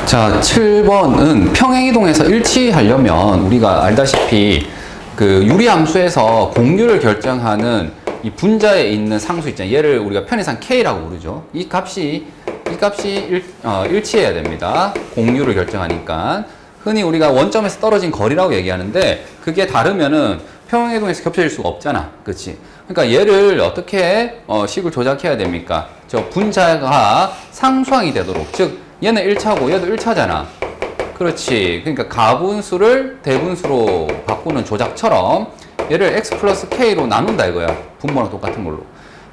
자, 7번은 평행이동에서 일치하려면 우리가 알다시피 그 유리함수에서 공률을 결정하는 이 분자에 있는 상수 있잖아요. 얘를 우리가 편의상 K라고 부르죠. 이 값이 일치해야 됩니다. 공률을 결정하니까. 흔히 우리가 원점에서 떨어진 거리라고 얘기하는데 그게 다르면은 평행이동에서 겹쳐질 수가 없잖아. 그치? 그러니까 얘를 어떻게 식을 조작해야 됩니까? 저 분자가 상수항이 되도록, 즉 얘는 1차고 얘도 1차잖아. 그렇지. 그러니까 가분수를 대분수로 바꾸는 조작처럼 얘를 x 플러스 k로 나눈다 이거야. 분모랑 똑같은 걸로.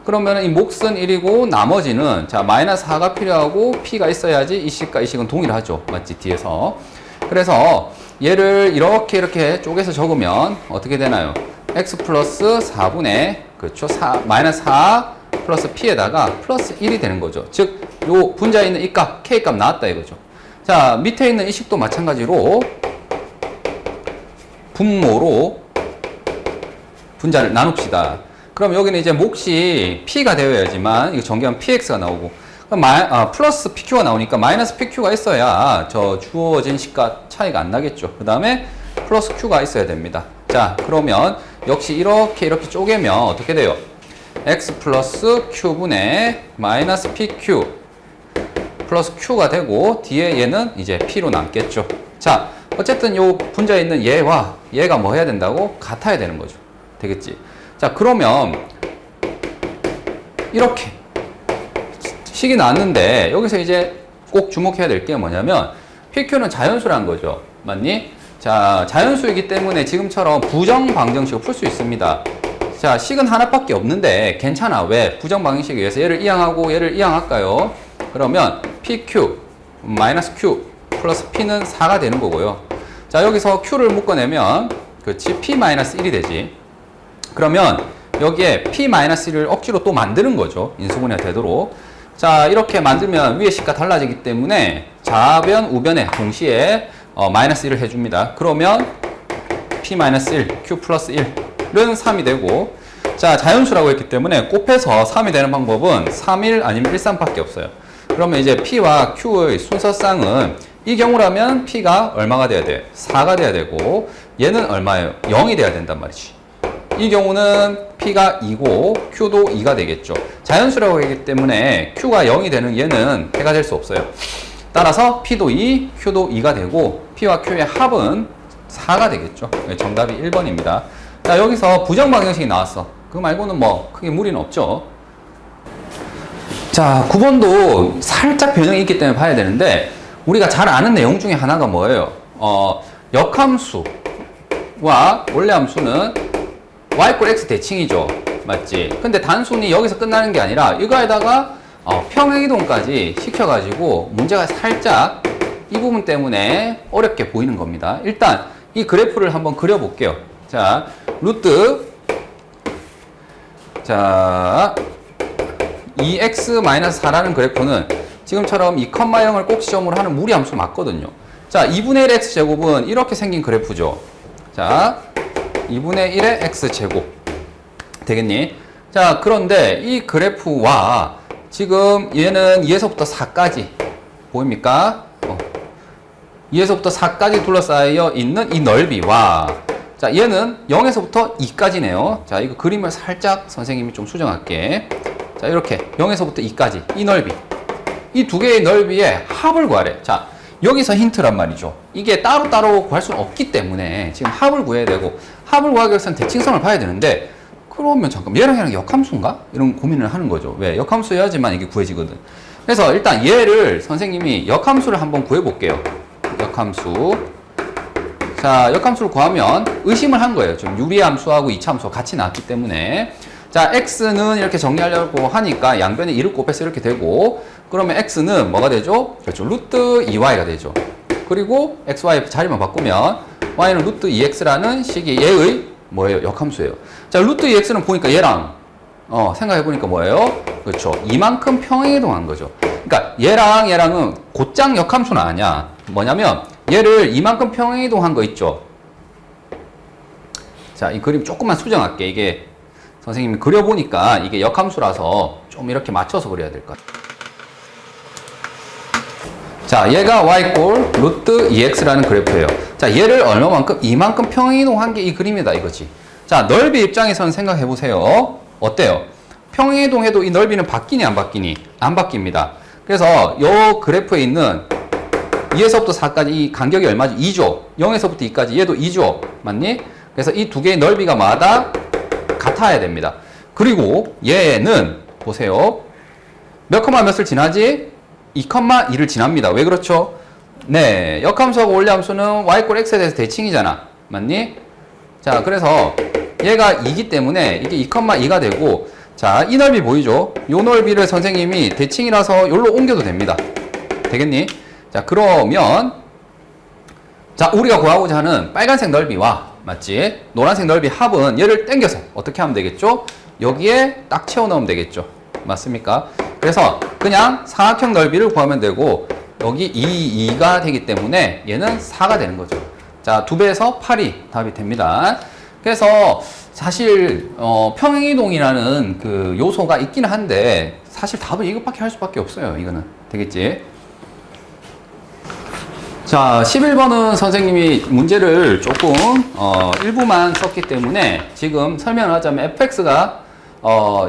그러면 이 몫은 1이고 나머지는 자 마이너스 4가 필요하고 p가 있어야지 이 식과 이 식은 동일하죠. 맞지? 뒤에서. 그래서 얘를 이렇게 쪼개서 적으면 어떻게 되나요? x 플러스 4분의 그렇죠? 마이너스 4 플러스 p에다가 플러스 1이 되는 거죠. 즉 요 분자에 있는 이 값, k 값 나왔다 이거죠. 자, 밑에 있는 이 식도 마찬가지로 분모로 분자를 나눕시다. 그럼 여기는 이제 몫이 p가 되어야지만 이거 전개하면 px가 나오고 플러스 pq가 나오니까 마이너스 pq가 있어야 저 주어진 식과 차이가 안 나겠죠. 그 다음에 플러스 q가 있어야 됩니다. 자, 그러면 역시 이렇게 쪼개면 어떻게 돼요? x 플러스 q분의 마이너스 pq 플러스 q가 되고 뒤에 얘는 이제 p로 남겠죠. 자, 어쨌든 요 분자에 있는 얘와 얘가 뭐 해야 된다고? 같아야 되는 거죠. 되겠지? 자, 그러면 이렇게 식이 나왔는데 여기서 이제 꼭 주목해야 될 게 뭐냐면 pq는 자연수라는 거죠. 맞니? 자, 자연수이기 때문에 지금처럼 부정방정식을 풀 수 있습니다. 자, 식은 하나밖에 없는데 괜찮아. 왜? 부정방정식에 의해서 얘를 이항하고 얘를 이항할까요? 그러면 pq 마이너스 q 플러스 p는 4가 되는 거고요. 자, 여기서 q를 묶어내면 그렇지? p 마이너스 1이 되지. 그러면 여기에 p 마이너스 1을 억지로 또 만드는 거죠. 인수분해가 되도록. 자, 이렇게 만들면 위의 식과 달라지기 때문에 좌변, 우변에 동시에 마이너스 1을 해줍니다. 그러면 p 마이너스 1, q 플러스 1은 3이 되고, 자, 자연수라고 했기 때문에 곱해서 3이 되는 방법은 3일 아니면 1, 3밖에 없어요. 그러면 이제 p와 q의 순서쌍은 이 경우라면 p가 얼마가 돼야 돼? 4가 돼야 되고 얘는 얼마예요? 0이 돼야 된단 말이지. 이 경우는 p가 2고 q도 2가 되겠죠. 자연수라고 했기 때문에 q가 0이 되는 얘는 해가 될 수 없어요. 따라서 p도 2, q도 2가 되고 p와 q의 합은 4가 되겠죠. 정답이 1번입니다. 자, 여기서 부정방정식이 나왔어. 그거 말고는 뭐 크게 무리는 없죠. 자, 9번도 살짝 변형이 있기 때문에 봐야 되는데 우리가 잘 아는 내용 중에 하나가 뭐예요? 역함수와 원래함수는 y = x 대칭이죠. 맞지? 근데 단순히 여기서 끝나는 게 아니라 이거에다가 평행이동까지 시켜가지고 문제가 살짝 이 부분 때문에 어렵게 보이는 겁니다. 일단 이 그래프를 한번 그려볼게요. 자, 자 2x-4라는 그래프는 지금처럼 이 컴마 0을 꼭 시점으로 하는 무리함수 맞거든요. 자, 2분의 1의 x제곱은 이렇게 생긴 그래프죠. 자, 2분의 1의 x제곱 되겠니? 자, 그런데 이 그래프와 지금 얘는 2에서부터 4까지 보입니까? 2에서부터 4까지 둘러싸여 있는 이 넓이와 자, 얘는 0에서부터 2까지네요. 자, 이거 그림을 살짝 선생님이 좀 수정할게. 자, 이렇게 0에서부터 2까지 이 넓이, 이 두 개의 넓이의 합을 구하래. 자, 여기서 힌트란 말이죠. 이게 따로따로 구할 수는 없기 때문에 지금 합을 구해야 되고, 합을 구하기 위해서는 대칭성을 봐야 되는데, 그러면 잠깐 얘랑 역함수인가? 이런 고민을 하는 거죠. 왜? 역함수여야지만 이게 구해지거든. 그래서 일단 얘를 선생님이 역함수를 한번 구해볼게요. 역함수. 자, 역함수를 구하면 의심을 한 거예요. 지금 유리함수하고 이차함수가 같이 나왔기 때문에. 자, x는 이렇게 정리하려고 하니까 양변에 2를 곱해서 이렇게 되고, 그러면 x는 뭐가 되죠? 그렇죠. 루트 2y가 되죠. 그리고 xy 자리만 바꾸면 y는 루트 2x라는 식이 얘의 뭐예요? 역함수예요. 자, 루트 2x는 보니까 얘랑 생각해보니까 뭐예요? 그렇죠. 이만큼 평행이동한 거죠. 그러니까 얘랑은 곧장 역함수는 아니야. 뭐냐면 얘를 이만큼 평행이동한 거 있죠. 자, 이 그림 조금만 수정할게. 이게 선생님이 그려보니까 이게 역함수라서 좀 이렇게 맞춰서 그려야 될 것 같아요. 자, 얘가 y꼴 루트 2x라는 그래프예요. 자, 얘를 얼마만큼? 이만큼 평행이동한 게 이 그림이다 이거지. 자, 넓이 입장에서는 생각해 보세요. 어때요? 평행이동해도 이 넓이는 바뀌니 안 바뀌니? 안 바뀝니다. 그래서 요 그래프에 있는 2에서부터 4까지 이 간격이 얼마지? 2죠. 0에서부터 2까지 얘도 2죠. 맞니? 그래서 이 두 개의 넓이가 마다 같아야 됩니다. 그리고 얘는 보세요. 몇 컴마 몇을 지나지? 2,2를 지납니다. 왜 그렇죠? 네, 역함수하고 원리함수는 y꼴 x에 대해서 대칭이잖아. 맞니? 자, 그래서 얘가 2기 때문에 이게 2,2가 되고, 자, 이 넓이 보이죠? 요 넓이를 선생님이 대칭이라서 여기로 옮겨도 됩니다. 되겠니? 자, 그러면 자, 우리가 구하고자 하는 빨간색 넓이와 맞지? 노란색 넓이 합은 얘를 당겨서 어떻게 하면 되겠죠? 여기에 딱 채워 넣으면 되겠죠. 맞습니까? 그래서 그냥 사각형 넓이를 구하면 되고 여기 2가 되기 때문에 얘는 4가 되는 거죠. 자, 2배에서 8이 답이 됩니다. 그래서 사실 평행이동이라는 그 요소가 있긴 한데 사실 답은 이것밖에 할 수밖에 없어요. 이거는 되겠지? 자, 11번은 선생님이 문제를 조금 일부만 썼기 때문에 지금 설명을 하자면 fx가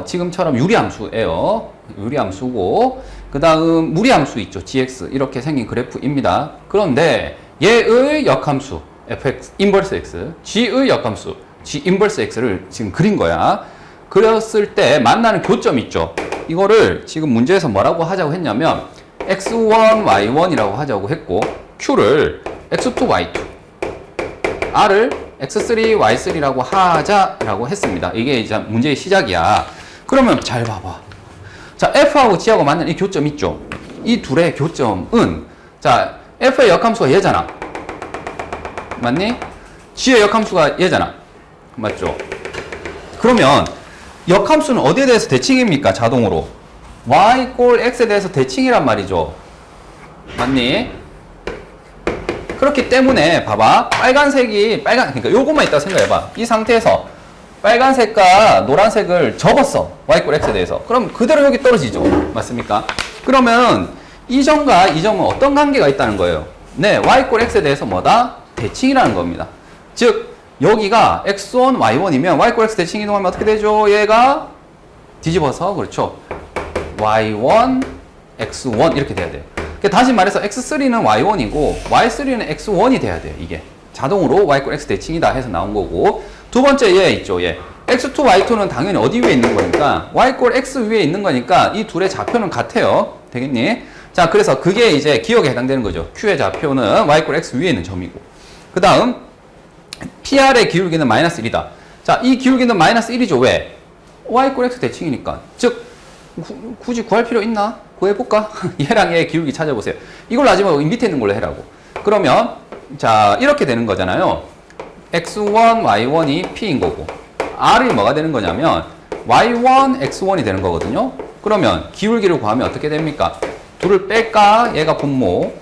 지금처럼 유리함수예요. 유리함수고 그 다음 무리함수 있죠. gx 이렇게 생긴 그래프입니다. 그런데 얘의 역함수 fx 인버스 x, g의 역함수 g 인버스 x를 지금 그린 거야. 그렸을 때 만나는 교점 있죠. 이거를 지금 문제에서 뭐라고 하자고 했냐면 x1, y1이라고 하자고 했고 q를 x2, y2, r을 x3, y3라고 하자라고 했습니다. 이게 이제 문제의 시작이야. 그러면 잘 봐봐. 자, f하고 g하고 만나는 이 교점 있죠. 이 둘의 교점은 자, f의 역함수가 얘잖아. 맞니? g의 역함수가 얘잖아. 맞죠? 그러면 역함수는 어디에 대해서 대칭입니까? 자동으로 y 꼴 x에 대해서 대칭이란 말이죠. 맞니? 그렇기 때문에 봐봐. 그러니까 요것만 있다고 생각해봐. 이 상태에서 빨간색과 노란색을 접었어. y 꼴 x에 대해서. 그럼 그대로 여기 떨어지죠. 맞습니까? 그러면 이 점과 이 점은 어떤 관계가 있다는 거예요? 네, y 꼴 x에 대해서 뭐다? 대칭이라는 겁니다. 즉 여기가 x1, y1이면 y 꼴 x 대칭 이동하면 어떻게 되죠? 얘가 뒤집어서 그렇죠. y1, x1 이렇게 돼야 돼요. 다시 말해서 x3는 y1이고 y3는 x1이 돼야 돼요. 이게 자동으로 y 꼴 x 대칭이다 해서 나온 거고 두 번째 얘 있죠. 얘 x2, y2는 당연히 어디 위에 있는 거니까 y 꼴 x 위에 있는 거니까 이 둘의 좌표는 같아요. 되겠니? 자, 그래서 그게 이제 기억에 해당되는 거죠. q의 좌표는 y 꼴 x 위에 있는 점이고 그 다음 PR의 기울기는 마이너스 1이다. 자, 이 기울기는 마이너스 1이죠. 왜? y 꼴 x 대칭이니까. 즉 굳이 구할 필요 있나? 구해볼까? 얘랑 얘의 기울기 찾아보세요. 이걸로 하지 말고 밑에 있는 걸로 해라고. 그러면 자, 이렇게 되는 거잖아요. x1, y1이 p인 거고 r이 뭐가 되는 거냐면 y1, x1이 되는 거거든요. 그러면 기울기를 구하면 어떻게 됩니까? 둘을 뺄까? 얘가 분모.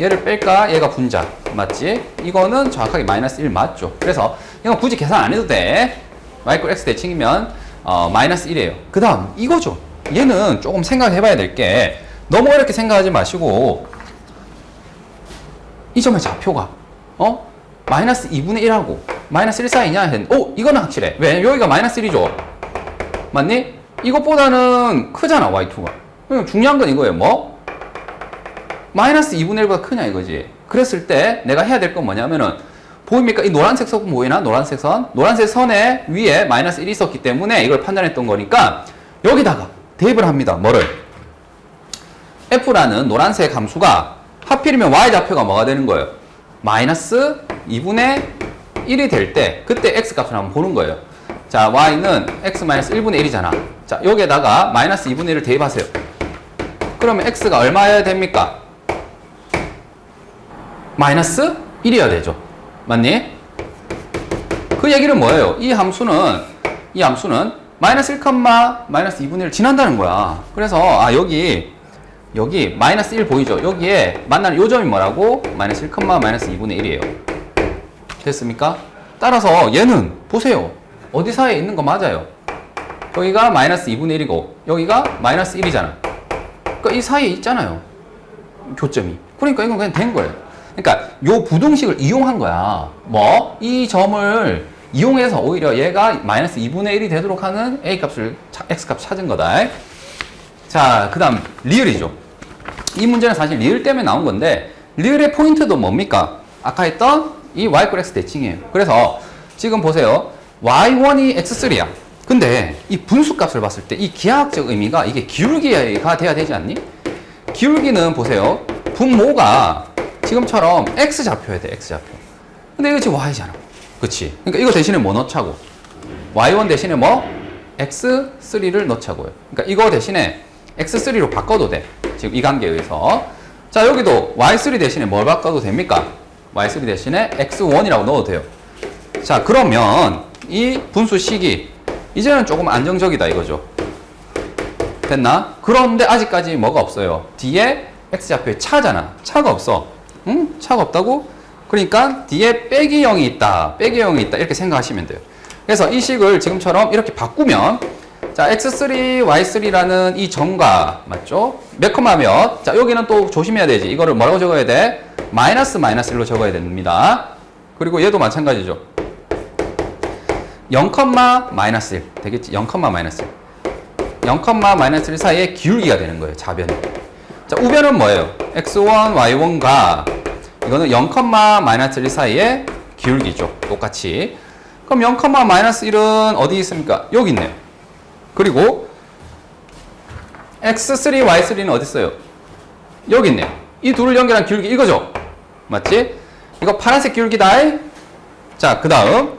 얘를 뺄까? 얘가 분자. 맞지? 이거는 정확하게 마이너스 1 맞죠? 그래서 이건 굳이 계산 안 해도 돼. y 꼴 x 대칭이면 마이너스 1이에요. 그 다음 이거죠. 얘는 조금 생각해 봐야 될 게 너무 어렵게 생각하지 마시고 이 점의 좌표가 마이너스 2분의 1하고 마이너스 1 사이냐 했는데 이거는 확실해. 왜? 여기가 마이너스 1이죠. 맞니? 이것보다는 크잖아 y2가. 중요한 건 이거예요. 뭐? 마이너스 2분의 1보다 크냐 이거지. 그랬을 때 내가 해야 될 건 뭐냐면은 보입니까? 이 노란색 선 보이나? 노란색 선? 노란색 선에 위에 마이너스 1이 있었기 때문에 이걸 판단했던 거니까 여기다가 대입을 합니다. 뭐를? f라는 노란색 함수가 하필이면 y 좌표가 뭐가 되는 거예요? 마이너스 2분의 1이 될 때 그때 x 값을 한번 보는 거예요. 자, y는 x 마이너스 1분의 1이잖아. 자, 여기에다가 마이너스 2분의 1을 대입하세요. 그러면 x가 얼마여야 됩니까? 마이너스 1이어야 되죠. 맞니? 그 얘기는 뭐예요? 이 함수는 마이너스 1, 마이너스 2분의 1을 지난다는 거야. 그래서 여기 마이너스 1 보이죠? 여기에 만나는 요 점이 뭐라고? 마이너스 1, 마이너스 2분의 1이에요. 됐습니까? 따라서 얘는 보세요. 어디 사이에 있는 거 맞아요. 여기가 마이너스 2분의 1이고 여기가 마이너스 1이잖아. 그러니까 이 사이에 있잖아요. 교점이. 그러니까 이건 그냥 된 거예요. 그러니까 요 부등식을 이용한 거야. 뭐? 이 점을 이용해서 오히려 얘가 마이너스 2분의 1이 되도록 하는 A 값을, X 값 찾은 거다. 자, 그 다음 리을이죠. 이 문제는 사실 리을 때문에 나온 건데, 리을의 포인트도 뭡니까? 아까 했던 이 y x 대칭이에요. 그래서 지금 보세요. y1이 x3야. 근데 이 분수값을 봤을 때 이 기하학적 의미가 이게 기울기가 돼야 되지 않니? 기울기는 보세요. 분모가 지금처럼 x좌표야 돼, x좌표. 근데 이거 지금 y잖아. 그치? 그러니까 이거 대신에 뭐 넣자고? y1 대신에 뭐? x3를 넣자고요. 그러니까 이거 대신에 x3로 바꿔도 돼. 지금 이 관계에 의해서. 자, 여기도 y3 대신에 뭘 바꿔도 됩니까? y3 대신에 x1이라고 넣어도 돼요. 자, 그러면 이 분수식이 이제는 조금 안정적이다 이거죠. 됐나? 그런데 아직까지 뭐가 없어요. 뒤에 x좌표에 차잖아. 차가 없어. 응? 차가 없다고? 그러니까 뒤에 빼기 0이 있다. 빼기 0이 있다. 이렇게 생각하시면 돼요. 그래서 이 식을 지금처럼 이렇게 바꾸면 자, x3, y3라는 이 점과 맞죠? 몇 컴마 몇? 자, 여기는 또 조심해야 되지. 이거를 뭐라고 적어야 돼? 마이너스 1로 적어야 됩니다. 그리고 얘도 마찬가지죠. 0, 마이너스 1 되겠지? 0, 마이너스 1. 0, 마이너스 1 사이에 기울기가 되는 거예요. 좌변이. 자, 우변은 뭐예요? x1, y1과 이거는 0, 마이너스 1 사이에 기울기죠. 똑같이. 그럼 0, 마이너스 1은 어디 있습니까? 여기 있네요. 그리고 x3, y3는 어디 있어요? 여기 있네요. 이 둘을 연결한 기울기 이거죠? 맞지? 이거 파란색 기울기다. 자, 그 다음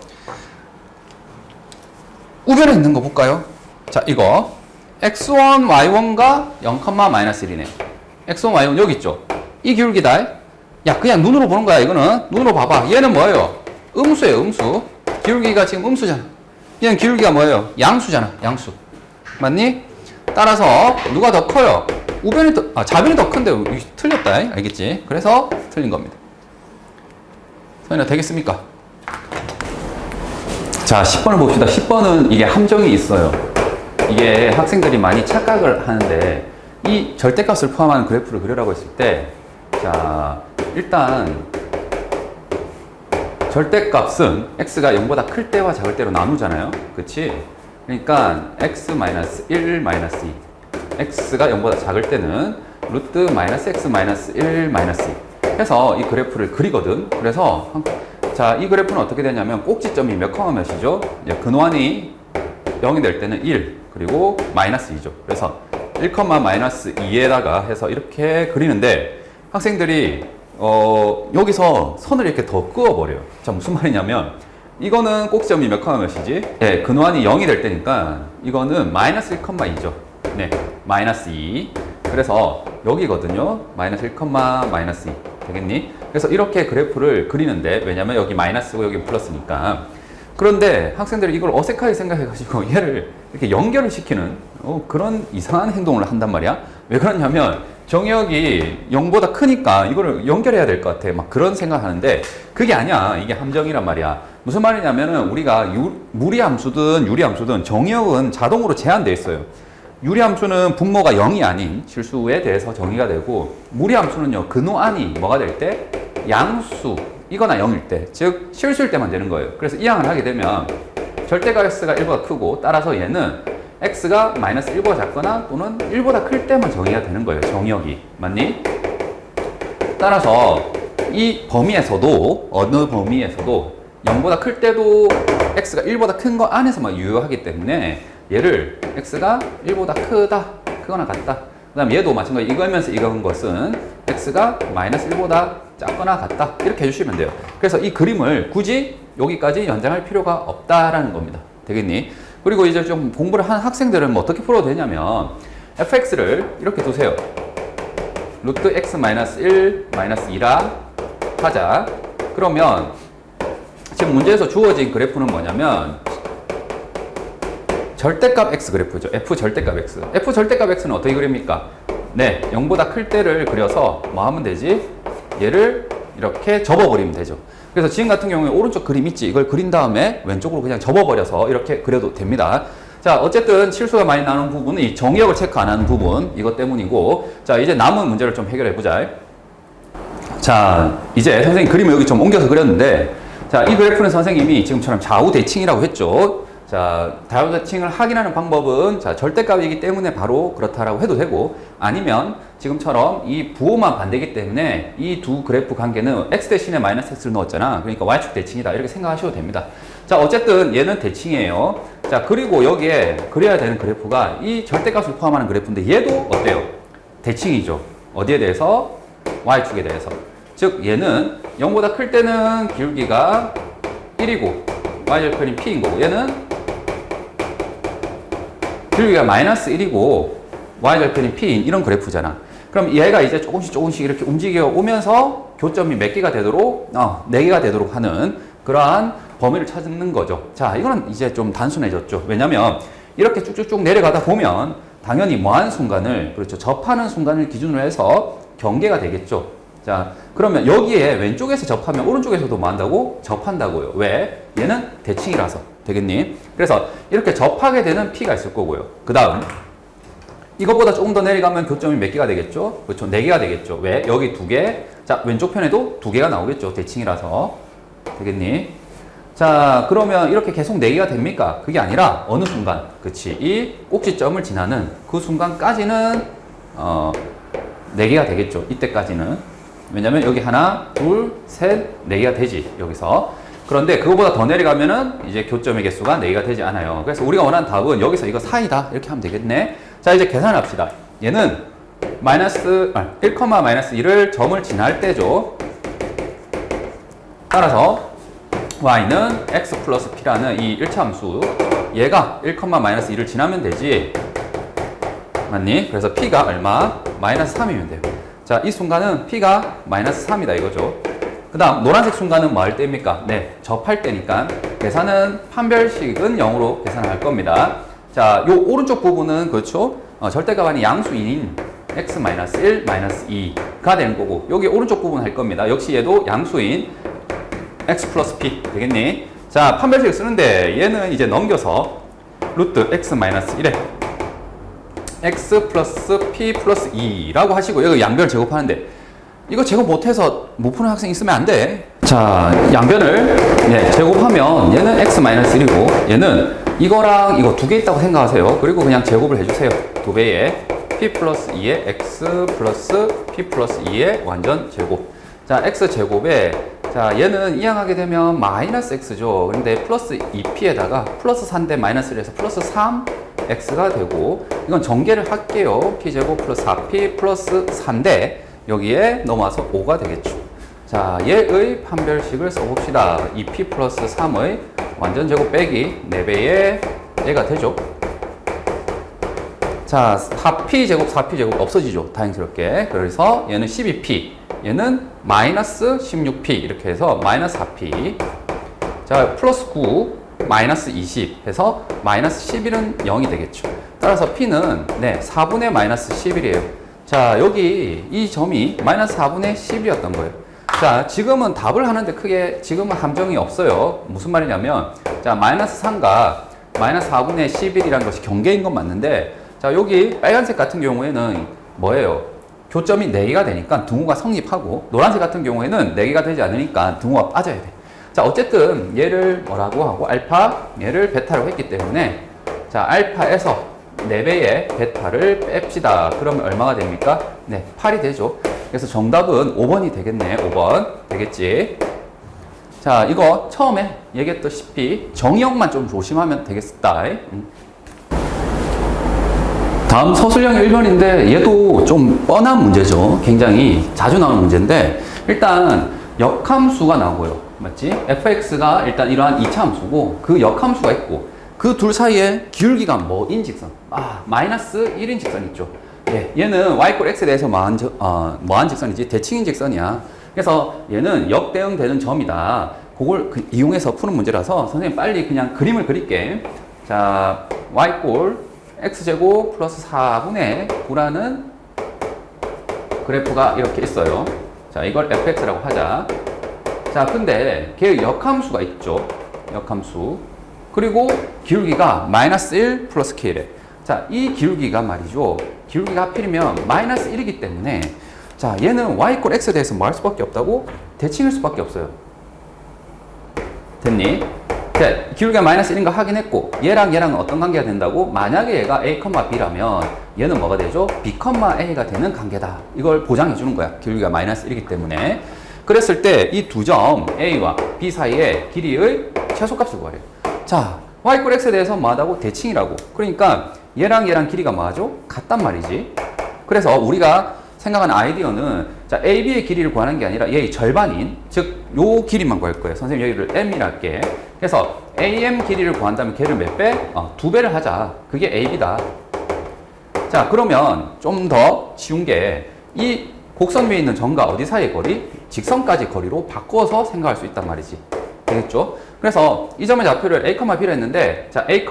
우변에 있는 거 볼까요? 자, 이거 x1, y1과 0, 마이너스 1이네. x1, y1 여기 있죠? 이 기울기다. 야, 그냥 눈으로 보는 거야. 이거는 눈으로 봐봐. 얘는 뭐예요? 음수예요, 음수. 기울기가 지금 음수잖아. 얘는 기울기가 뭐예요? 양수잖아, 양수. 맞니? 따라서 누가 더 커요? 우변이 더, 좌변이 더 큰데 틀렸다. 알겠지? 그래서 틀린 겁니다. 선생님 되겠습니까? 자, 10번을 봅시다. 10번은 이게 함정이 있어요. 이게 학생들이 많이 착각을 하는데 이 절대값을 포함하는 그래프를 그리라고 했을 때 자, 일단 절대값은 x가 0보다 클 때와 작을 때로 나누잖아요. 그치? 그러니까 x-1 2 x가 0보다 작을 때는 루트 마이너스 x 마이너스 1 마이너스 2 해서 이 그래프를 그리거든. 그래서 자, 이 그래프는 어떻게 되냐면 꼭지점이 몇 컴마 몇이죠? 근원이 0이 될 때는 1 그리고 마이너스 2죠. 그래서 1, 마이너스 2에다가 해서 이렇게 그리는데 학생들이 여기서 선을 이렇게 더 그어버려요. 자, 무슨 말이냐면 이거는 꼭지점이 몇 컴마 몇이지? 네, 근원이 0이 될 때니까 이거는 마이너스 1, 2죠. 네, 마이너스 2. 그래서 여기거든요. 마이너스 1, 마이너스 2. 되겠니? 그래서 이렇게 그래프를 그리는데 왜냐면 여기 마이너스고 여기 플러스니까. 그런데 학생들이 이걸 어색하게 생각해가지고 얘를 이렇게 연결을 시키는 그런 이상한 행동을 한단 말이야. 왜 그러냐면 정역이 0보다 크니까 이거를 연결해야 될 것 같아. 막 그런 생각하는데 그게 아니야. 이게 함정이란 말이야. 무슨 말이냐면은 우리가 무리함수든 유리함수든 정역은 자동으로 제한되어 있어요. 유리함수는 분모가 0이 아닌 실수에 대해서 정의가 되고 무리함수는요. 근호안이 뭐가 될 때? 양수 이거나 0일 때, 즉 실수일 때만 되는 거예요. 그래서 이 항을 하게 되면 절대값 x가 1보다 크고 따라서 얘는 x가 마이너스 1보다 작거나 또는 1보다 클 때만 정의가 되는 거예요. 정역이. 맞니? 따라서 이 범위에서도 어느 범위에서도 0보다 클 때도 x가 1보다 큰 거 안에서만 유효하기 때문에 얘를 x가 1보다 크다, 크거나 같다. 그 다음 얘도 마찬가지 이거면서 이거인 것은 x가 마이너스 1보다 작거나 같다. 이렇게 해주시면 돼요. 그래서 이 그림을 굳이 여기까지 연장할 필요가 없다라는 겁니다. 되겠니? 그리고 이제 좀 공부를 한 학생들은 뭐 어떻게 풀어도 되냐면 fx를 이렇게 두세요. 루트 x 마이너스 1 마이너스 2라 하자. 그러면 지금 문제에서 주어진 그래프는 뭐냐면 절대값 x 그래프죠. f 절대값 x. f 절대값 x는 어떻게 그립니까? 네, 0보다 클 때를 그려서 뭐 하면 되지? 얘를 이렇게 접어버리면 되죠. 그래서 지금 같은 경우에 오른쪽 그림 있지? 이걸 그린 다음에 왼쪽으로 그냥 접어버려서 이렇게 그려도 됩니다. 자, 어쨌든 실수가 많이 나는 부분은 이 정역을 체크 안 하는 부분 이것 때문이고 자, 이제 남은 문제를 좀 해결해 보자. 자, 이제 선생님 그림을 여기 좀 옮겨서 그렸는데, 자, 이 그래프는 선생님이 지금처럼 좌우 대칭이라고 했죠. 자, 좌우 대칭을 확인하는 방법은, 자, 절대값이기 때문에 바로 그렇다라고 해도 되고, 아니면 지금처럼 이 부호만 반대이기 때문에 이 두 그래프 관계는 x 대신에 마이너스 x를 넣었잖아. 그러니까 y축 대칭이다. 이렇게 생각하셔도 됩니다. 자, 어쨌든 얘는 대칭이에요. 자, 그리고 여기에 그려야 되는 그래프가 이 절대값을 포함하는 그래프인데 얘도 어때요? 대칭이죠. 어디에 대해서? y축에 대해서. 즉 얘는 0보다 클 때는 기울기가 1이고 y절편이 p인 거고, 얘는 기울기가 마이너스 1이고 y절편이 p인 이런 그래프잖아. 그럼 얘가 이제 조금씩 이렇게 움직여 오면서 교점이 몇 개가 되도록 4개가 되도록 하는 그러한 범위를 찾는 거죠. 자, 이거는 이제 좀 단순해졌죠. 왜냐면 이렇게 쭉쭉쭉 내려가다 보면 당연히 뭐하는 순간을, 그렇죠, 접하는 순간을 기준으로 해서 경계가 되겠죠. 자, 그러면 여기에 왼쪽에서 접하면 오른쪽에서도 뭐 한다고? 접한다고요. 왜? 얘는 대칭이라서. 되겠니? 그래서 이렇게 접하게 되는 P가 있을 거고요. 그 다음 이것보다 조금 더 내려가면 교점이 몇 개가 되겠죠? 그렇죠. 4개가 되겠죠. 왜? 여기 2개. 자, 왼쪽 편에도 2개가 나오겠죠. 대칭이라서. 되겠니? 자, 그러면 이렇게 계속 4개가 됩니까? 그게 아니라 어느 순간, 그치, 이 꼭지점을 지나는 그 순간까지는 4개가 되겠죠. 이때까지는. 왜냐면 여기 하나, 둘, 셋, 4개가 되지. 여기서. 그런데 그거보다 더 내려가면은 이제 교점의 개수가 4개가 되지 않아요. 그래서 우리가 원하는 답은 여기서 이거 사이다. 이렇게 하면 되겠네. 자, 이제 계산합시다. 얘는 1,-1을 점을 지날 때죠. 따라서 y는 x 플러스 p라는 이 1차 함수, 얘가 1,-1을 지나면 되지. 맞니? 그래서 p가 얼마? 마이너스 3이면 돼요. 자, 이 순간은 p가 마이너스 3이다 이거죠. 그 다음 노란색 순간은 뭐 할 때입니까? 네, 접할 때니까 계산은 판별식은 0으로 계산할 겁니다. 자, 요 오른쪽 부분은 그렇죠, 절대값 양수인 x-1, -2가 되는 거고, 여기 오른쪽 부분 할 겁니다. 역시 얘도 양수인 x 플러스 p 되겠니? 자, 판별식을 쓰는데 얘는 이제 넘겨서 루트 x-1에 x 플러스 p 플러스 2라고 하시고, 여기 양변을 제곱하는데 이거 제곱 못해서 못 푸는 학생 있으면 안 돼. 자, 양변을 제곱하면 얘는 x-1이고 얘는 이거랑 이거 2개 있다고 생각하세요. 그리고 그냥 제곱을 해주세요. 2배에 p 플러스 2에 x 플러스 p 플러스 2의 완전 제곱. 자, x 제곱에, 자, 얘는 이항하게 되면 마이너스 x죠. 근데 플러스 2p에다가 플러스 4인데 마이너스를 해서 플러스 3x가 되고, 이건 전개를 할게요. p제곱 플러스 4p 플러스 4인데 여기에 넘어와서 5가 되겠죠. 자, 얘의 판별식을 써봅시다. 2p 플러스 3의 완전 제곱 빼기 4배의 얘가 되죠. 자, 4p 제곱, 4p 제곱 없어지죠. 다행스럽게. 그래서 얘는 12p, 얘는 마이너스 16p 이렇게 해서 마이너스 4p. 자, 플러스 9, 마이너스 20 해서 마이너스 11은 0이 되겠죠. 따라서 p는 4분의 마이너스 11이에요. 자, 여기 이 점이 마이너스 4분의 10이었던 거예요. 자, 지금은 답을 하는데 크게 지금은 함정이 없어요. 무슨 말이냐면, 자, 마이너스 3과 마이너스 4분의 11이라는 것이 경계인 건 맞는데, 자, 여기 빨간색 같은 경우에는 뭐예요? 교점이 4개가 되니까 등호가 성립하고, 노란색 같은 경우에는 4개가 되지 않으니까 등호가 빠져야 돼. 자, 어쨌든 얘를 뭐라고 하고 알파, 얘를 베타로 했기 때문에, 자, 알파에서 4배의 베타를 뺍시다. 그러면 얼마가 됩니까? 8이 되죠. 그래서 정답은 5번이 되겠네. 5번 되겠지. 자, 이거 처음에 얘기했다시피 정의역만 좀 조심하면 되겠다. 다음 서술형 1번인데 얘도 좀 뻔한 문제죠. 굉장히 자주 나오는 문제인데, 일단 역함수가 나오고요. 맞지? fx가 일단 이러한 2차 함수고, 그 역함수가 있고, 그 둘 사이에 기울기가 뭐인 직선? 마이너스 1인 직선 있죠. 얘는 y 꼴 x에 대해서 뭐한 직선이지? 대칭인 직선이야. 그래서 얘는 역대응되는 점이다. 그걸 이용해서 푸는 문제라서 선생님 빨리 그냥 그림을 그릴게. 자, y 꼴 x제곱 플러스 4분의 9라는 그래프가 이렇게 있어요. 자, 이걸 fx라고 하자. 자, 근데 걔 역함수가 있죠. 역함수. 그리고 기울기가 마이너스 1 플러스 k래. 자, 이 기울기가 말이죠. 기울기가 하필이면 마이너스 1이기 때문에 자, 얘는 y 꼴 x에 대해서 뭐 할 수밖에 없다고? 대칭일 수밖에 없어요. 됐니? 자, 기울기가 마이너스 1인 거 확인했고, 얘랑 얘랑은 어떤 관계가 된다고? 만약에 얘가 a, b라면 얘는 뭐가 되죠? b, a가 되는 관계다. 이걸 보장해 주는 거야. 기울기가 마이너스 1이기 때문에. 그랬을 때 이 두 점 a와 b 사이의 길이의 최소값을 구하래요. 자, y 꼴 x에 대해서 뭐하다고? 대칭이라고. 그러니까 얘랑 얘랑 길이가 뭐하죠? 같단 말이지. 그래서 우리가 생각하는 아이디어는 자, AB의 길이를 구하는 게 아니라 얘의 절반인, 즉 요 길이만 구할 거예요. 선생님 여기를 M이라 할게. 그래서 AM 길이를 구한다면 걔를 몇 배? 2배를 하자. 그게 AB다. 자, 그러면 좀 더 쉬운 게 이 곡선 위에 있는 점과 어디 사이의 거리? 직선까지 거리로 바꿔서 생각할 수 있단 말이지. 되겠죠? 그래서 이 점의 좌표를 A, B로 했는데 자, A,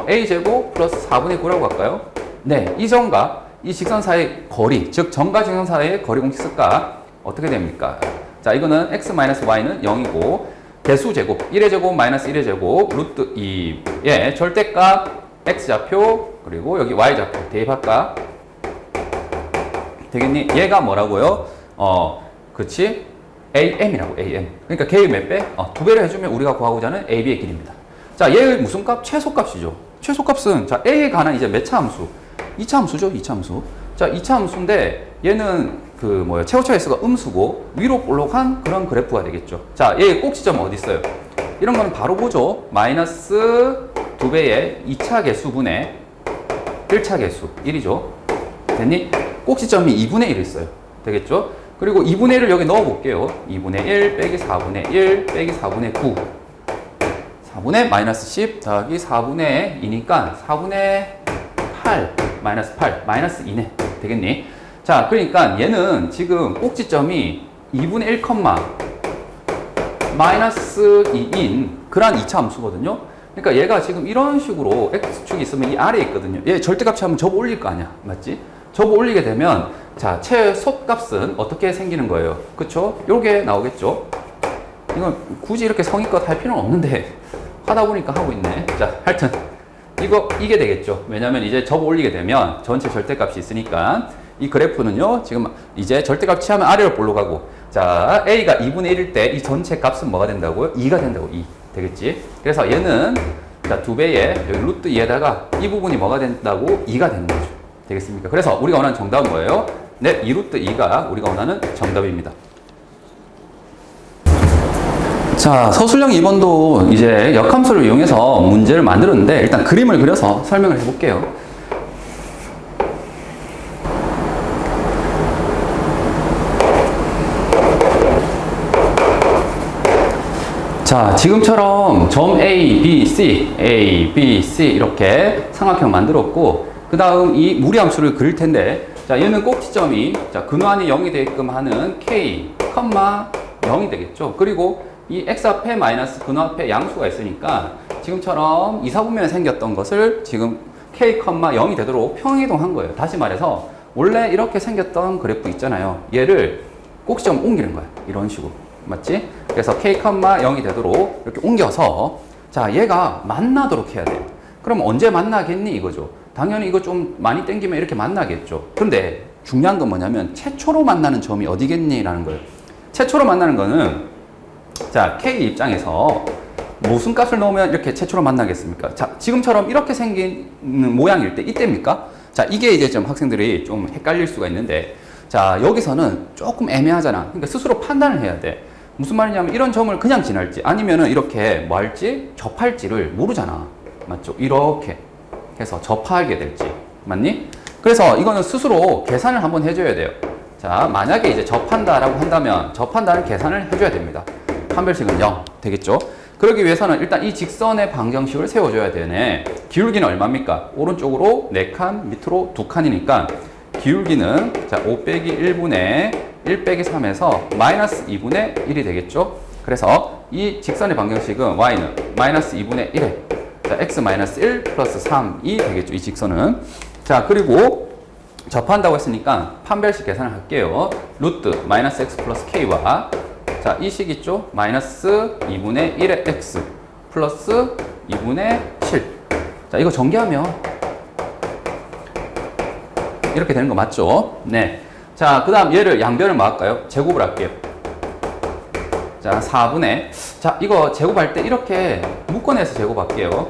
A 제곱 플러스 4분의 9라고 할까요? 네, 이 점과 이 직선 사이의 거리, 즉 점과 직선 사이의 거리 공식수가 어떻게 됩니까? 자, 이거는 x-y는 0이고 개수 제곱, 1의 제곱 마이너스 1의 제곱 루트 2의 절대값 x좌표 그리고 여기 y좌표 대입할까? 되겠니? 얘가 뭐라고요? 그치? AM이라고, AM. 그러니까 걔의 몇 배? 2배를 해주면 우리가 구하고자 하는 AB의 길입니다. 자, 얘의 무슨 값? 최소값이죠. 최소값은 자, A에 관한 이제 몇 차 함수? 2차 함수죠, 2차 함수. 자, 2차 함수인데 얘는 최고차 S가 음수고 위로 볼록한 그런 그래프가 되겠죠. 자, 얘의 꼭지점은 어디 있어요? 이런 거는 바로 보죠. 마이너스 2배의 2차 개수분의 1차 개수 1이죠. 됐니? 꼭지점이 2분의 1 있어요. 되겠죠? 그리고 2분의 1을 여기 넣어 볼게요. 2분의 1 빼기 4분의 1 빼기 4분의 9 4분의 마이너스 10 더하기 4분의 2니까 4분의 8 마이너스 8 마이너스 2네. 되겠니? 자, 그러니까 얘는 지금 꼭지점이 2분의 1, 마이너스 2인 그런 2차 함수거든요. 그러니까 얘가 지금 이런 식으로 x축이 있으면 이 아래에 있거든요. 얘 절대값이 하면 접어 올릴 거 아니야. 맞지? 접어 올리게 되면 자, 최소값은 어떻게 생기는 거예요? 그쵸? 요게 나오겠죠? 이건 굳이 이렇게 성의껏 할 필요는 없는데 하다 보니까 하고 있네. 자, 하여튼 이게 되겠죠. 왜냐면 이제 접어 올리게 되면 전체 절대값이 있으니까 이 그래프는요, 지금 이제 절대값 취하면 아래로 볼록하고 자, A가 2분의 1일 때 이 전체 값은 뭐가 된다고요? 2가 된다고, 2. 되겠지? 그래서 얘는 자, 2배에 여기 루트 2에다가 이 부분이 뭐가 된다고? 2가 되는 거죠. 되겠습니까? 그래서 우리가 원하는 정답은 뭐예요? 네, 2 루트 2가 우리가 원하는 정답입니다. 자, 서술형 2번도 이제 역함수를 이용해서 문제를 만들었는데 일단 그림을 그려서 설명을 해볼게요. 자, 지금처럼 점 A, B, C 이렇게 삼각형 만들었고 그 다음 이 무리함수를 그릴 텐데 자, 얘는 꼭지점이 자, 근호안이 0이 되게끔 하는 K, 0이 되겠죠. 그리고 이 x 앞에 마이너스 근호 앞에 양수가 있으니까 지금처럼 이사분면에 생겼던 것을 지금 k, 0이 되도록 평행이동한 거예요. 다시 말해서 원래 이렇게 생겼던 그래프 있잖아요. 얘를 꼭지점 옮기는 거야. 이런 식으로. 맞지? 그래서 k, 0이 되도록 이렇게 옮겨서 자, 얘가 만나도록 해야 돼요. 그럼 언제 만나겠니? 이거죠. 당연히 이거 좀 많이 땡기면 이렇게 만나겠죠. 근데 중요한 건 뭐냐면 최초로 만나는 점이 어디겠니? 라는 거예요. 최초로 만나는 거는 자, K 입장에서 무슨 값을 넣으면 이렇게 최초로 만나겠습니까? 자, 지금처럼 이렇게 생긴 모양일 때 이때입니까? 자, 이게 이제 좀 학생들이 좀 헷갈릴 수가 있는데 자, 여기서는 조금 애매하잖아. 그러니까 스스로 판단을 해야 돼. 무슨 말이냐면 이런 점을 그냥 지날지 아니면은 이렇게 뭐 할지 접할지를 모르잖아. 맞죠? 이렇게 해서 접하게 될지. 맞니? 그래서 이거는 스스로 계산을 한번 해줘야 돼요. 자, 만약에 이제 접한다라고 한다면 접한다는 계산을 해줘야 됩니다. 판별식은 0 되겠죠? 그러기 위해서는 일단 이 직선의 방정식을 세워줘야 되네. 기울기는 얼마입니까? 오른쪽으로 4칸, 밑으로 2칸이니까 기울기는 자, 5 빼기 1분의 1 빼기 3에서 마이너스 2분의 1이 되겠죠? 그래서 이 직선의 방정식은 y는 마이너스 2분의 1에 자, x 마이너스 1 플러스 3이 되겠죠? 이 직선은. 자, 그리고 접한다고 했으니까 판별식 계산을 할게요. 루트 마이너스 x 플러스 k와 자, 이 식 있죠? 마이너스 2분의 1의 x 플러스 2분의 7. 자, 이거 전개하면 이렇게 되는 거 맞죠? 네. 자, 그 다음 얘를 양변을 뭐 할까요? 제곱을 할게요. 자, 4분의, 자, 이거 제곱할 때 이렇게 묶어내서 제곱할게요.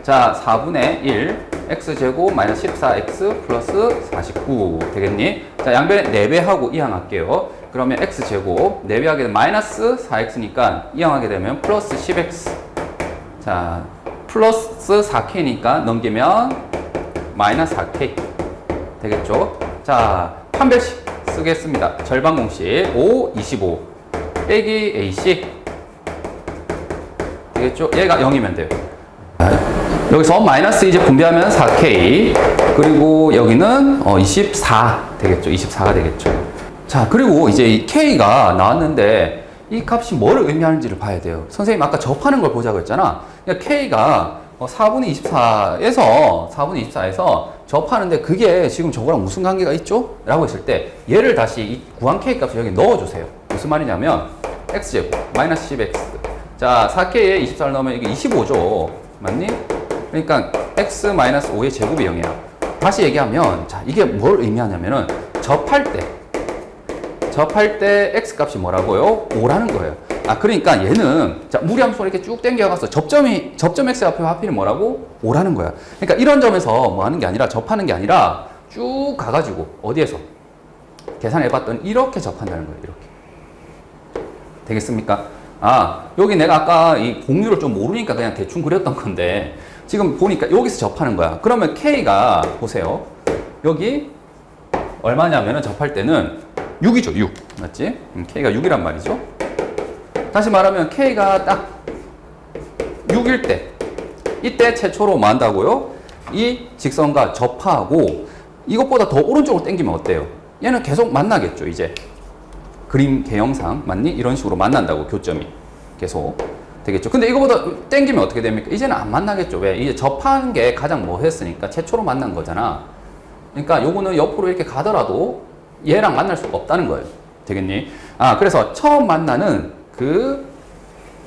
자, 4분의 1, x제곱 마이너스 14x 플러스 49 되겠니? 자, 양변에 4배하고 이항할게요. 그러면 x제곱, 4배 하게 되면 마이너스 4x니까 이항하게 되면 플러스 10x. 자, 플러스 4k니까 넘기면 마이너스 4k 되겠죠? 자, 판별식 쓰겠습니다. 절반 공식 5, 25 빼기 AC 되겠죠? 얘가 0이면 돼요. 여기서 마이너스 이제 분배하면 4K 그리고 여기는 24 되겠죠? 24가 되겠죠? 자, 그리고 이제 이 K가 나왔는데 이 값이 뭐를 의미하는지를 봐야 돼요. 선생님 아까 접하는 걸 보자고 했잖아. 그러니까 K가 4분의 24에서 접하는데 그게 지금 저거랑 무슨 관계가 있죠? 라고 했을 때 얘를 다시 이 구한 K 값을 여기 넣어주세요. 무슨 말이냐면 X제곱 마이너스 10X 자 4K에 24를 넣으면 이게 25죠. 맞니? 그러니까 X 마이너스 5의 제곱이 0이야. 다시 얘기하면 자 이게 뭘 의미하냐면은 접할 때 X 값이 뭐라고요? 5라는 거예요. 아, 그러니까 얘는, 자, 무리함수로 이렇게 쭉 당겨가서 점점 X 앞에 하필이 뭐라고? 5라는 거야. 그러니까 이런 점에서 뭐 하는 게 아니라, 접하는 게 아니라 쭉 가가지고, 어디에서? 계산해봤더니 이렇게 접한다는 거예요, 이렇게. 되겠습니까? 아, 여기 내가 아까 이 공유를 좀 모르니까 그냥 대충 그렸던 건데, 지금 보니까 여기서 접하는 거야. 그러면 K가, 보세요. 여기, 얼마냐면은 접할 때는 6이죠, 6. 맞지? K가 6이란 말이죠. 다시 말하면 K가 딱 6일 때 이때 최초로 뭐 한다고요? 이 직선과 접하고 이것보다 더 오른쪽으로 당기면 어때요? 얘는 계속 만나겠죠 이제 그림 개형상 맞니? 이런 식으로 만난다고 교점이 계속 되겠죠. 근데 이거보다 당기면 어떻게 됩니까? 이제는 안 만나겠죠. 왜? 이제 접하는 게 가장 뭐 했으니까 최초로 만난 거잖아. 그러니까 요거는 옆으로 이렇게 가더라도 얘랑 만날 수가 없다는 거예요. 되겠니? 아, 그래서 처음 만나는 그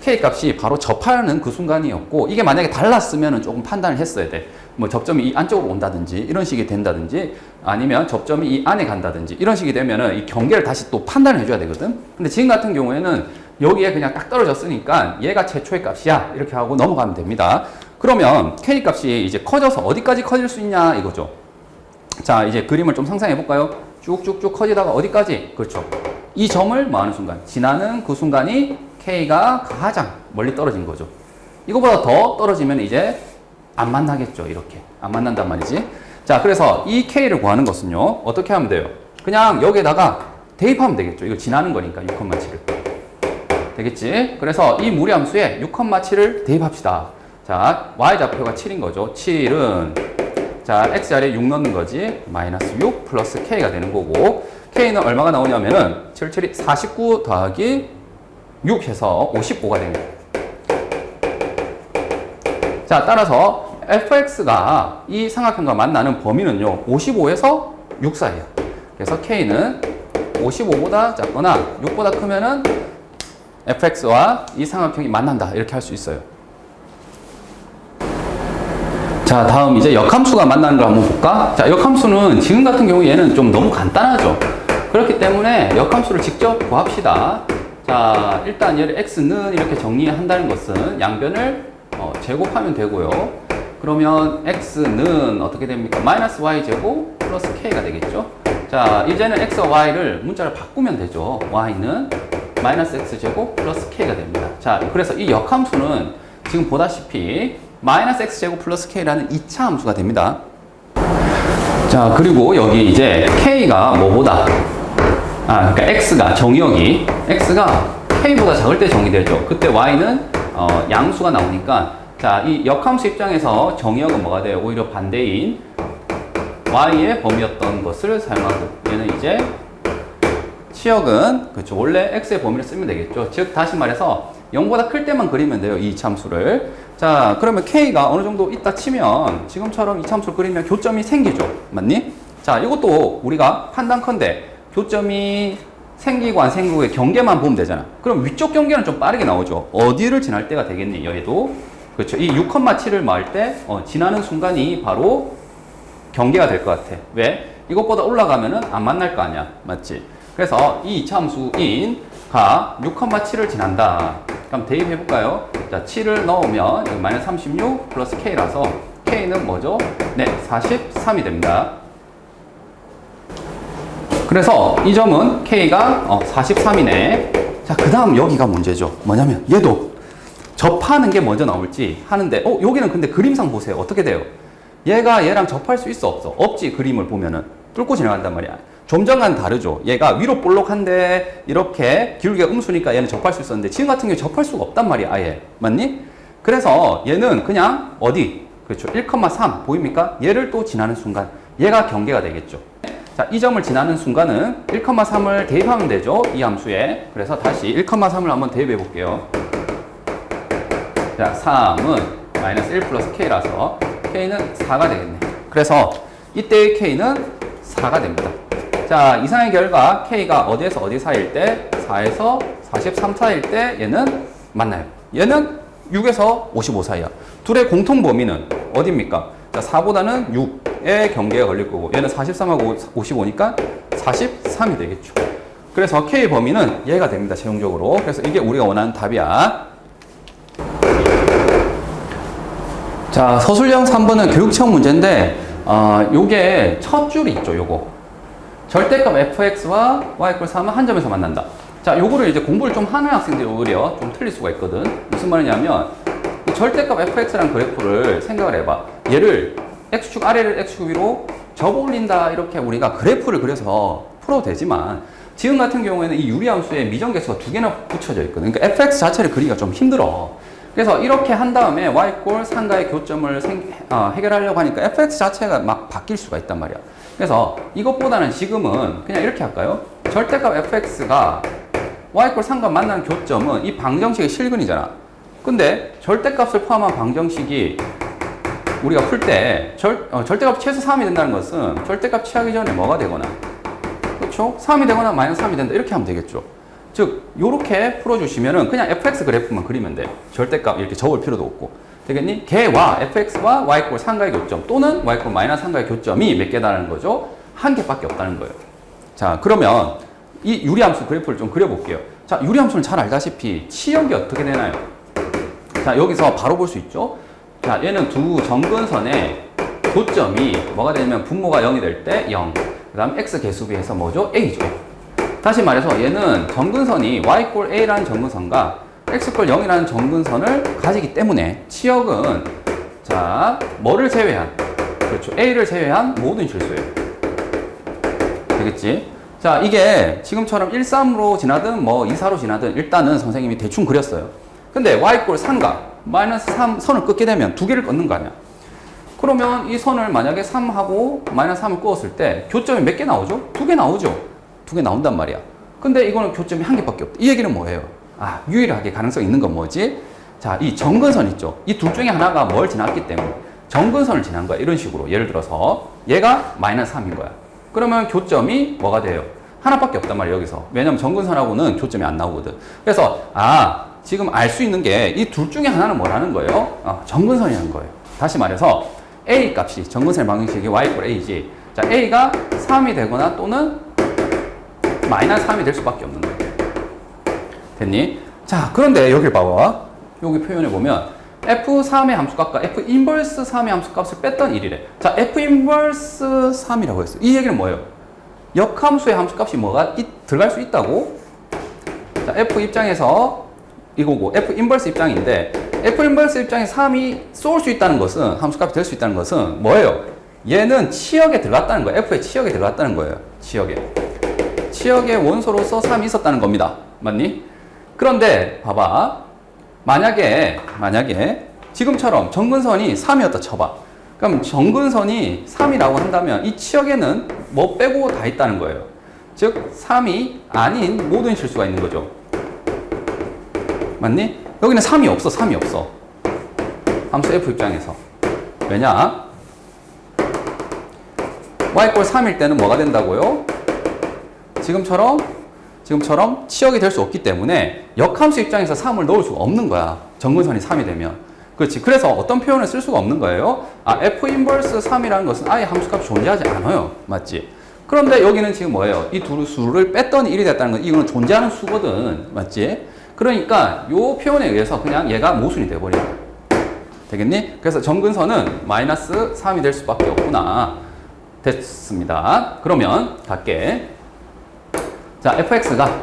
K 값이 바로 접하는 그 순간이었고 이게 만약에 달랐으면 조금 판단을 했어야 돼. 뭐 접점이 이 안쪽으로 온다든지 이런 식이 된다든지 아니면 접점이 이 안에 간다든지 이런 식이 되면은 이 경계를 다시 또 판단을 해줘야 되거든. 근데 지금 같은 경우에는 여기에 그냥 딱 떨어졌으니까 얘가 최초의 값이야 이렇게 하고 넘어가면 됩니다. 그러면 K 값이 이제 커져서 어디까지 커질 수 있냐 이거죠. 자, 이제 그림을 좀 상상해 볼까요? 쭉쭉쭉 커지다가 어디까지? 그렇죠. 이 점을 뭐 하는 순간? 지나는 그 순간이 K가 가장 멀리 떨어진 거죠. 이거보다 더 떨어지면 이제 안 만나겠죠. 이렇게. 안 만난단 말이지. 자, 그래서 이 K를 구하는 것은요. 어떻게 하면 돼요? 그냥 여기에다가 대입하면 되겠죠. 이거 지나는 거니까 6,7을. 되겠지? 그래서 이 무리함수에 6,7을 대입합시다. 자, Y좌표가 7인 거죠. 7은 자, X자리에 6 넣는 거지. 마이너스 6 플러스 K가 되는 거고 K는 얼마가 나오냐면은 77이 49 더하기 6 해서 55가 됩니다. 자, 따라서 fx가 이 삼각형과 만나는 범위는요 55에서 6 사이에요. 그래서 K는 55보다 작거나 6보다 크면은 fx와 이 삼각형이 만난다 이렇게 할 수 있어요. 자, 다음 이제 역함수가 만나는 걸 한번 볼까? 자, 역함수는 지금 같은 경우 얘는 좀 너무 간단하죠. 그렇기 때문에 역함수를 직접 구합시다. 자, 일단 얘를 x는 이렇게 정리한다는 것은 양변을 제곱하면 되고요. 그러면 x는 어떻게 됩니까? 마이너스 y제곱 플러스 k가 되겠죠. 자, 이제는 x와 y를 문자를 바꾸면 되죠. y는 마이너스 x제곱 플러스 k가 됩니다. 자, 그래서 이 역함수는 지금 보다시피 마이너스 x제곱 플러스 k라는 2차 함수가 됩니다. 자, 그리고 여기 이제 k가 뭐보다 그러니까 x가 정의역이 x가 k보다 작을 때 정의되죠. 그때 y는 양수가 나오니까 자, 이 역함수 입장에서 정의역은 뭐가 돼요? 오히려 반대인 y의 범위였던 것을 사용하고 얘는 이제 치역은 그렇죠. 원래 x의 범위를 쓰면 되겠죠. 즉 다시 말해서 0보다 클 때만 그리면 돼요. 이 이차함수를. 자, 그러면 k가 어느 정도 있다 치면 지금처럼 이차함수를 그리면 교점이 생기죠. 맞니? 자, 이것도 우리가 판단컨대 교점이 생기고 안 생기고의 경계만 보면 되잖아. 그럼 위쪽 경계는 좀 빠르게 나오죠. 어디를 지날 때가 되겠니? 얘도. 그렇죠. 이 6,7을 마을 때 지나는 순간이 바로 경계가 될 것 같아. 왜? 이것보다 올라가면은 안 만날 거 아니야. 맞지? 그래서 이 이차함수인 가 6,7을 지난다. 그럼 대입해 볼까요? 자, 7을 넣으면 여기 마이너스 36 플러스 K라서 K는 뭐죠? 네, 43이 됩니다. 그래서 이 점은 K가 43이네. 자, 그 다음 여기가 문제죠. 뭐냐면 얘도 접하는 게 먼저 나올지 하는데 여기는 근데 그림상 보세요. 어떻게 돼요? 얘가 얘랑 접할 수 있어 없어? 없지. 그림을 보면은 뚫고 지나간단 말이야. 좀 전과는 다르죠. 얘가 위로 볼록한데 이렇게 기울기가 음수니까 얘는 접할 수 있었는데 지금 같은 경우에 접할 수가 없단 말이야. 아예. 맞니? 그래서 얘는 그냥 어디? 그렇죠. 1,3 보입니까? 얘를 또 지나는 순간 얘가 경계가 되겠죠. 자, 이 점을 지나는 순간은 1,3을 대입하면 되죠. 이 함수에. 그래서 다시 1,3을 한번 대입해 볼게요. 자, 3은 마이너스 1 플러스 K라서 K는 4가 되겠네. 그래서 이때의 K는 4가 됩니다. 자, 이상의 결과 K가 어디에서 어디 사이일 때 4에서 43 사이일 때 얘는 맞나요? 얘는 6에서 55 사이야. 둘의 공통 범위는 어디입니까? 자, 4보다는 6의 경계가 걸릴 거고 얘는 43하고 55니까 43이 되겠죠. 그래서 K 범위는 얘가 됩니다. 최종적으로. 그래서 이게 우리가 원하는 답이야. 자, 서술형 3번은 교육청 문제인데 요게 첫 줄이 있죠. 요거 절대값 fx와 y = 3은 한 점에서 만난다. 자, 요거를 이제 공부를 좀 하는 학생들이 오히려 좀 틀릴 수가 있거든. 무슨 말이냐면 이 절대값 fx라는 그래프를 생각을 해봐. 얘를 x축 아래를 x축 위로 접어 올린다 이렇게 우리가 그래프를 그려서 풀어도 되지만 지금 같은 경우에는 이 유리함수에 미정계수가 두 개나 붙여져 있거든. 그러니까 fx 자체를 그리기가 좀 힘들어. 그래서 이렇게 한 다음에 y = 3가의 교점을 해결하려고 하니까 fx 자체가 막 바뀔 수가 있단 말이야. 그래서 이것보다는 지금은 그냥 이렇게 할까요? 절대값 fx가 y = 3과 만나는 교점은 이 방정식의 실근이잖아. 근데 절대값을 포함한 방정식이 우리가 풀 때 절대값 최소 3이 된다는 것은 절대값 취하기 전에 뭐가 되거나 그렇죠? 3이 되거나 마이너스 3이 된다 이렇게 하면 되겠죠. 즉 요렇게 풀어주시면은 그냥 fx 그래프만 그리면 돼. 절대값 이렇게 적을 필요도 없고 되겠니? 걔와 fx와 y = 3가의 교점 또는 y = 마이너스 3가의 교점이 몇 개다라는 거죠? 한 개밖에 없다는 거예요. 자, 그러면 이 유리함수 그래프를 좀 그려볼게요. 자, 유리함수는 잘 알다시피 치역이 어떻게 되나요? 자, 여기서 바로 볼 수 있죠? 자, 얘는 두 정근선의 교점이 뭐가 되냐면 분모가 0이 될 때 0. 그 다음 x 개수비해서 뭐죠? a죠. 다시 말해서 얘는 정근선이 y = a라는 정근선과 x = 0이라는 정근선을 가지기 때문에 치역은 자, 뭐를 제외한 그렇죠. a를 제외한 모든 실수예요. 되겠지? 자, 이게 지금처럼 1, 3으로 지나든 뭐 2, 4로 지나든 일단은 선생님이 대충 그렸어요. 근데 y = 3과 마이너스 3 선을 긋게 되면 두 개를 긋는 거 아니야. 그러면 이 선을 만약에 3하고 마이너스 3을 끄었을 때 교점이 몇 개 나오죠? 두 개 나오죠? 두 개 나온단 말이야. 근데 이거는 교점이 한 개밖에 없다. 이 얘기는 뭐예요? 아, 유일하게 가능성이 있는 건 뭐지? 자, 이 정근선 있죠? 이 둘 중에 하나가 뭘 지났기 때문에 정근선을 지난 거야. 이런 식으로. 예를 들어서 얘가 마이너스 3인 거야. 그러면 교점이 뭐가 돼요? 하나밖에 없단 말이에요, 여기서. 왜냐면 정근선하고는 교점이 안 나오거든. 그래서 지금 알 수 있는 게 이 둘 중에 하나는 뭐라는 거예요? 정근선이라는 거예요. 다시 말해서 a 값이 정근선의 방정식이 y = a지. 자, a가 3이 되거나 또는 마이너스 3이 될 수밖에 없는 거예요. 됐니? 자, 그런데 여기 봐봐. 여기 표현해 보면 f3의 함수값과 f 인버스 3의 함수값을 뺐던 1이래. 자, f 인버스 3이라고 했어. 이 얘기는 뭐예요? 역함수의 함수값이 뭐가 들어갈 수 있다고? 자, f 입장에서 이거고 f 인버스 입장인데 f 인버스 입장에 3이 쏠 수 있다는 것은 함수값이 될 수 있다는 것은 뭐예요? 얘는 치역에 들어갔다는 거예요. f의 치역에 들어갔다는 거예요. 치역의 원소로서 3이 있었다는 겁니다. 맞니? 그런데 봐봐. 만약에 지금처럼 정근선이 3이었다 쳐봐. 그럼 정근선이 3이라고 한다면 이 치역에는 뭐 빼고 다 있다는 거예요. 즉 3이 아닌 모든 실수가 있는 거죠. 맞니? 여기는 3이 없어. 함수 f 입장에서. 왜냐? y = 3일 때는 뭐가 된다고요? 지금처럼 치역이 될 수 없기 때문에 역함수 입장에서 3을 넣을 수가 없는 거야. 정근선이 3이 되면. 그렇지. 그래서 어떤 표현을 쓸 수가 없는 거예요. 아, F 인버스 3이라는 것은 아예 함수값이 존재하지 않아요. 맞지? 그런데 여기는 지금 뭐예요? 이 두 수를 뺐더니 1이 됐다는 건 이거는 존재하는 수거든. 맞지? 그러니까 요 표현에 의해서 그냥 얘가 모순이 돼버려. 되겠니? 그래서 정근선은 마이너스 3이 될 수밖에 없구나. 됐습니다. 그러면 갈게. 자, fx가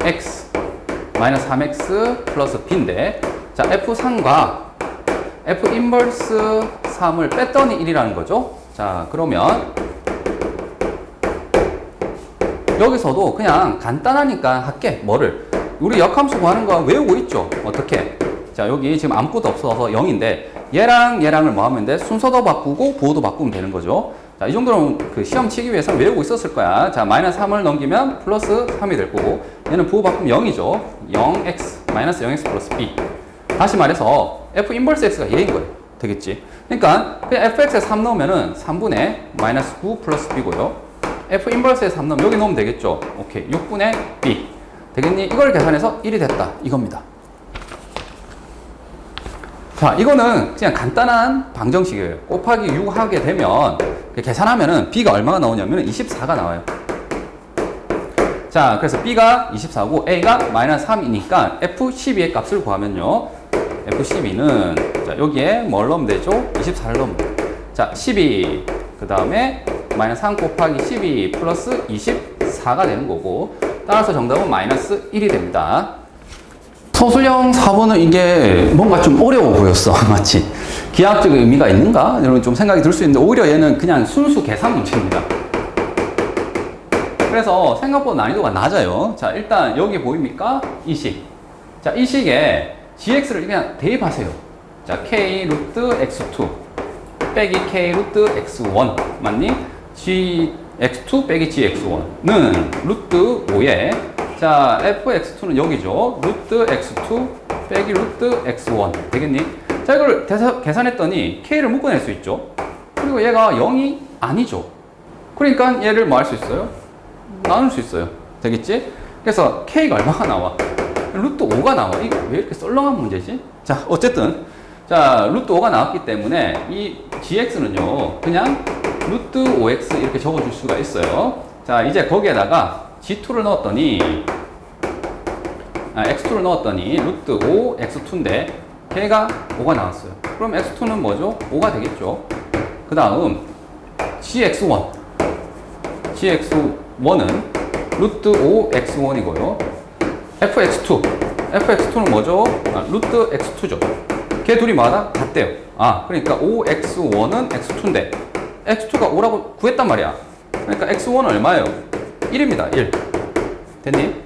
x 마이너스 3x 플러스 b인데, 자, f3과 f 인버스 3을 뺐더니 1이라는 거죠. 자, 그러면 여기서도 그냥 간단하니까 할게. 뭐를? 우리 역함수 구하는 거 외우고 있죠? 어떻게? 자, 여기 지금 아무것도 없어서 0인데 얘랑 얘랑을 뭐 하면 돼? 순서도 바꾸고 부호도 바꾸면 되는 거죠. 자, 이 정도는 그 시험 치기 위해서 외우고 있었을 거야. 자, 마이너스 3을 넘기면 플러스 3이 될 거고, 얘는 부호 바꾸면 0이죠. 0x, 마이너스 0x 플러스 b. 다시 말해서 f 인버스 x가 얘인 거예요. 되겠지? 그러니까 그냥 fx에 3 넣으면은 3분의 마이너스 9 플러스 b고요. f 인버스에 3 넣으면 여기 넣으면 되겠죠. 오케이. 6분의 b. 되겠니? 이걸 계산해서 1이 됐다. 이겁니다. 자, 이거는 그냥 간단한 방정식이에요. 곱하기 6 하게 되면 계산하면은 b가 얼마가 나오냐면 24가 나와요. 자, 그래서 b가 24고 a가 마이너스 3이니까 f12의 값을 구하면요. f12는 자, 여기에 뭘 넣으면 되죠? 24를 넣으면 돼요. 자, 12, 그 다음에 마이너스 3 곱하기 12 플러스 24가 되는 거고, 따라서 정답은 마이너스 1이 됩니다. 서술형 4번은 이게 뭔가 좀 어려워 보였어. 맞지? 기하학적 의미가 있는가? 이런 좀 생각이 들 수 있는데, 오히려 얘는 그냥 순수 계산 문제입니다. 그래서 생각보다 난이도가 낮아요. 자, 일단 여기 보입니까? 이 식. 자, 이 식에 gx를 그냥 대입하세요. 자, k 루트 x2 빼기 k 루트 x1 맞니? gx2 빼기 gx1는 루트 5에, 자, fx2는 여기죠. 루트 x2 빼기 루트 x1 되겠니? 자, 이걸 계산했더니 k를 묶어낼 수 있죠. 그리고 얘가 0이 아니죠. 그러니까 얘를 뭐 할 수 있어요? 나눌 수 있어요. 되겠지? 그래서 k가 얼마가 나와? 루트 5가 나와. 이거 왜 이렇게 썰렁한 문제지? 자, 어쨌든 자, 루트 5가 나왔기 때문에 이 gx는요 그냥 루트 5x 이렇게 적어줄 수가 있어요. 자, 이제 거기에다가 g2를 넣었더니 x2를 넣었더니 루트 5 x2인데 걔가 5가 나왔어요. 그럼 x2는 뭐죠? 5가 되겠죠. 그 다음 gx1 gx1은 루트 5 x1이고요. fx2는 뭐죠? 루트 x2죠. 걔 둘이 마다 같대요. 아, 그러니까 5x1은 x2인데 x2가 5라고 구했단 말이야. 그러니까 x1은 얼마예요? 1입니다. 1. 됐니?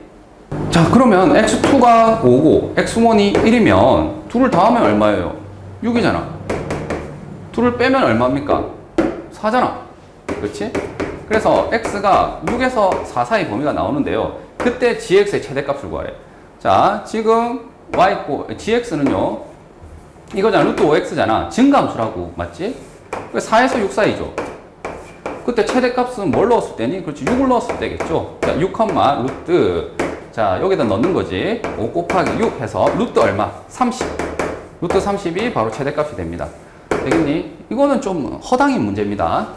자, 그러면 x2가 5고 x1이 1이면 둘을 더하면 얼마예요? 6이잖아. 둘을 빼면 얼마입니까? 4잖아. 그렇지? 그래서 x가 6에서 4 사이 범위가 나오는데요. 그때 gx의 최대값을 구하래. 자, 지금 gx는요 이거잖아. 루트 5x잖아. 증가함수라고. 맞지? 4에서 6 사이죠. 그때 최대값은 뭘 넣었을 때니? 그렇지, 6을 넣었을 때겠죠. 자, 6, 루트. 자, 여기다 넣는 거지. 5 곱하기 6 해서 루트 얼마? 30. 루트 30이 바로 최대값이 됩니다. 되겠니? 이거는 좀 허당인 문제입니다.